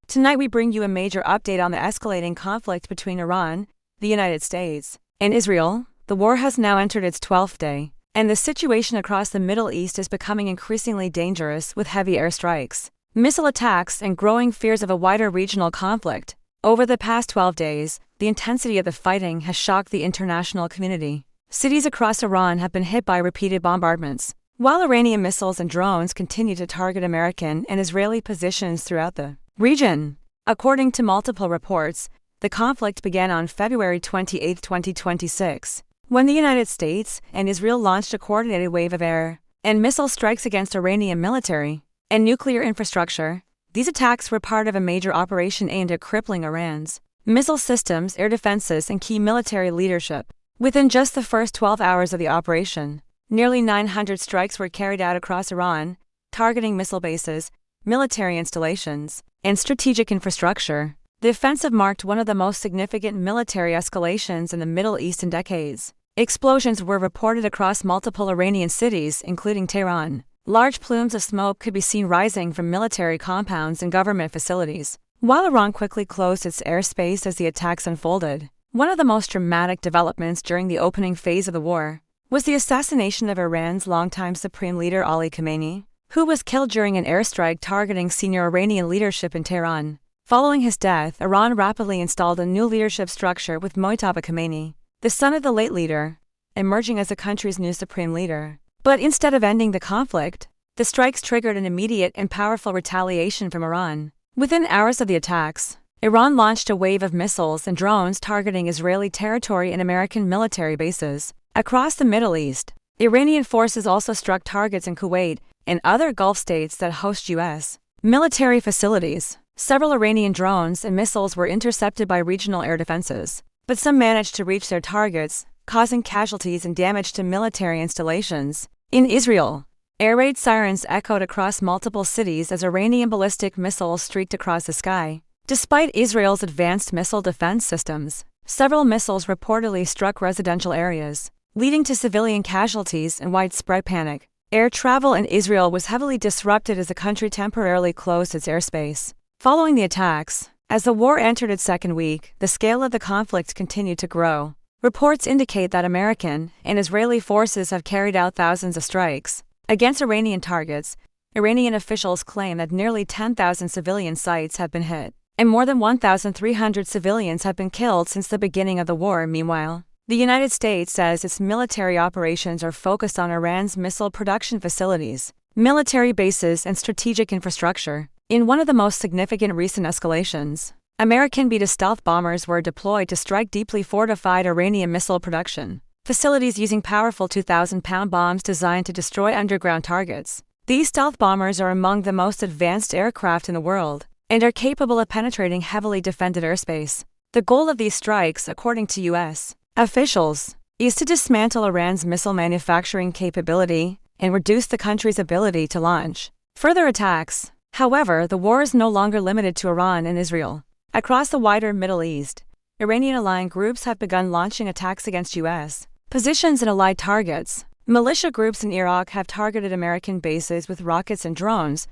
Tonight we bring you a major update on the escalating conflict between Iran, the United States, and Israel. The war has now entered its 12th day, and the situation across the Middle East is becoming increasingly dangerous with heavy airstrikes, missile attacks, and growing fears of a wider regional conflict. Over the past 12 days, the intensity of the fighting has shocked the international community. Cities across Iran have been hit by repeated bombardments, while Iranian missiles and drones continue to target American and Israeli positions throughout the region. According to multiple reports, the conflict began on February 28, 2026, when the United States and Israel launched a coordinated wave of air and missile strikes against Iranian military and nuclear infrastructure. These attacks were part of a major operation aimed at crippling Iran's missile systems, air defenses, and key military leadership. Within just the first 12 hours of the operation, nearly 900 strikes were carried out across Iran, targeting missile bases, military installations, and strategic infrastructure. The offensive marked one of the most significant military escalations in the Middle East in decades. Explosions were reported across multiple Iranian cities, including Tehran. Large plumes of smoke could be seen rising from military compounds and government facilities, while Iran quickly closed its airspace as the attacks unfolded. One of the most dramatic developments during the opening phase of the war was the assassination of Iran's longtime Supreme Leader Ali Khamenei, who was killed during an airstrike targeting senior Iranian leadership in Tehran. Following his death, Iran rapidly installed a new leadership structure with Mojtaba Khamenei, the son of the late leader, emerging as the country's new supreme leader. But instead of ending the conflict, the strikes triggered an immediate and powerful retaliation from Iran. Within hours of the attacks, Iran launched a wave of missiles and drones targeting Israeli territory and American military bases across the Middle East. Iranian forces also struck targets in Kuwait and other Gulf states that host U.S. military facilities. Several Iranian drones and missiles were intercepted by regional air defenses, but some managed to reach their targets, causing casualties and damage to military installations. In Israel, air raid sirens echoed across multiple cities as Iranian ballistic missiles streaked across the sky. Despite Israel's advanced missile defense systems, several missiles reportedly struck residential areas, leading to civilian casualties and widespread panic. Air travel in Israel was heavily disrupted as the country temporarily closed its airspace. Following the attacks, as the war entered its second week, the scale of the conflict continued to grow. Reports indicate that American and Israeli forces have carried out thousands of strikes against Iranian targets. Iranian officials claim that nearly 10,000 civilian sites have been hit, and more than 1,300 civilians have been killed since the beginning of the war. Meanwhile, the United States says its military operations are focused on Iran's missile production facilities, military bases, and strategic infrastructure. In one of the most significant recent escalations, American Beta stealth bombers were deployed to strike deeply fortified Iranian missile production facilities using powerful 2,000-pound bombs designed to destroy underground targets. These stealth bombers are among the most advanced aircraft in the world and are capable of penetrating heavily defended airspace. The goal of these strikes, according to U.S. officials, is to dismantle Iran's missile manufacturing capability and reduce the country's ability to launch further attacks. However, the war is no longer limited to Iran and Israel. Across the wider Middle East, Iranian-aligned groups have begun launching attacks against U.S. positions and allied targets. Militia groups in Iraq have targeted American bases with rockets and drones,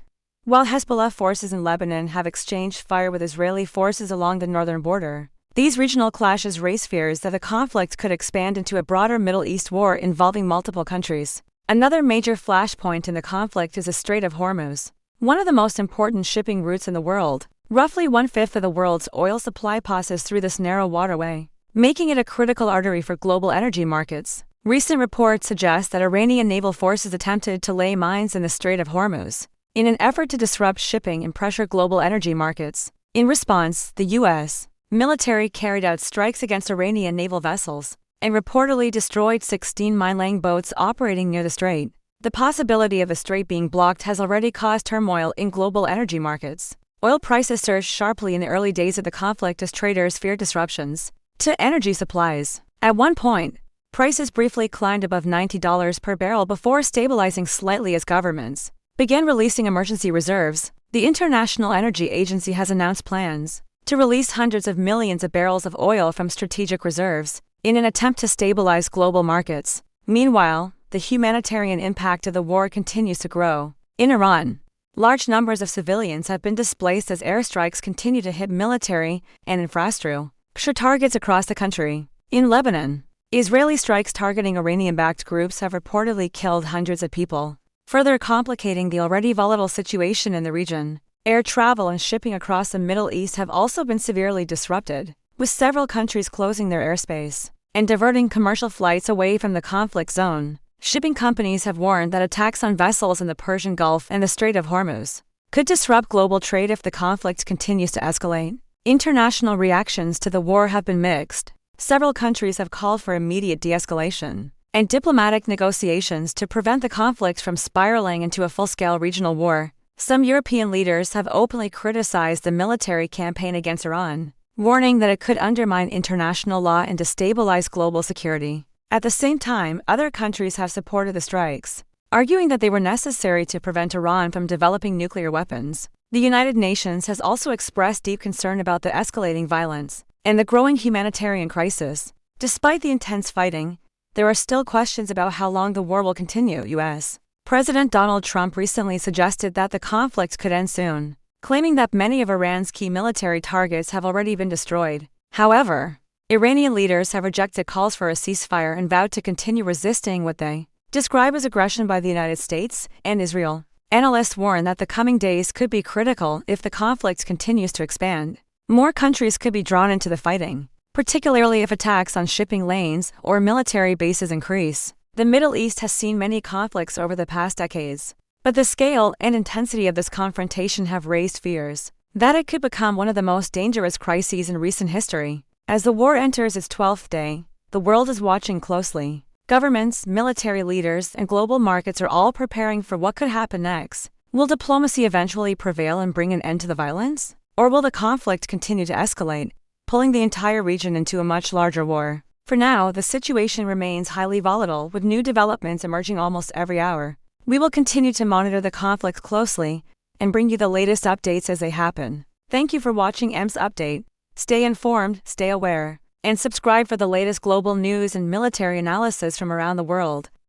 while Hezbollah forces in Lebanon have exchanged fire with Israeli forces along the northern border. These regional clashes raise fears that the conflict could expand into a broader Middle East war involving multiple countries. Another major flashpoint in the conflict is the Strait of Hormuz, one of the most important shipping routes in the world. Roughly one-fifth of the world's oil supply passes through this narrow waterway, making it a critical artery for global energy markets. Recent reports suggest that Iranian naval forces attempted to lay mines in the Strait of Hormuz in an effort to disrupt shipping and pressure global energy markets. In response, the U.S. military carried out strikes against Iranian naval vessels and reportedly destroyed 16 mine-laying boats operating near the strait. The possibility of the strait being blocked has already caused turmoil in global energy markets. Oil prices surged sharply in the early days of the conflict as traders feared disruptions to energy supplies. At one point, prices briefly climbed above $90 per barrel before stabilizing slightly as governments began releasing emergency reserves. The International Energy Agency has announced plans to release hundreds of millions of barrels of oil from strategic reserves in an attempt to stabilize global markets. Meanwhile, the humanitarian impact of the war continues to grow. In Iran, Large numbers of civilians have been displaced as airstrikes continue to hit military and infrastructure targets across the country. In Lebanon, Israeli strikes targeting Iranian-backed groups have reportedly killed hundreds of people, further complicating the already volatile situation in the region. Air travel and shipping across the Middle East have also been severely disrupted, with several countries closing their airspace and diverting commercial flights away from the conflict zone. Shipping companies have warned that attacks on vessels in the Persian Gulf and the Strait of Hormuz could disrupt global trade if the conflict continues to escalate. International reactions to the war have been mixed. Several countries have called for immediate de-escalation and diplomatic negotiations to prevent the conflict from spiraling into a full-scale regional war. Some European leaders have openly criticized the military campaign against Iran, warning that it could undermine international law and destabilize global security. At the same time, other countries have supported the strikes, arguing that they were necessary to prevent Iran from developing nuclear weapons. The United Nations has also expressed deep concern about the escalating violence and the growing humanitarian crisis. Despite the intense fighting, there are still questions about how long the war will continue. U.S. President Donald Trump recently suggested that the conflict could end soon, claiming that many of Iran's key military targets have already been destroyed. However, Iranian leaders have rejected calls for a ceasefire and vowed to continue resisting what they describe as aggression by the United States and Israel. Analysts warn that the coming days could be critical if the conflict continues to expand. More countries could be drawn into the fighting, particularly if attacks on shipping lanes or military bases increase. The Middle East has seen many conflicts over the past decades, but the scale and intensity of this confrontation have raised fears that it could become one of the most dangerous crises in recent history. As the war enters its 12th day, the world is watching closely. Governments, military leaders, and global markets are all preparing for what could happen next. Will diplomacy eventually prevail and bring an end to the violence? Or will the conflict continue to escalate, pulling the entire region into a much larger war? For now, the situation remains highly volatile, with new developments emerging almost every hour. We will continue to monitor the conflict closely and bring you the latest updates as they happen. Thank you for watching EMS Update. Stay informed, stay aware, and subscribe for the latest global news and military analysis from around the world.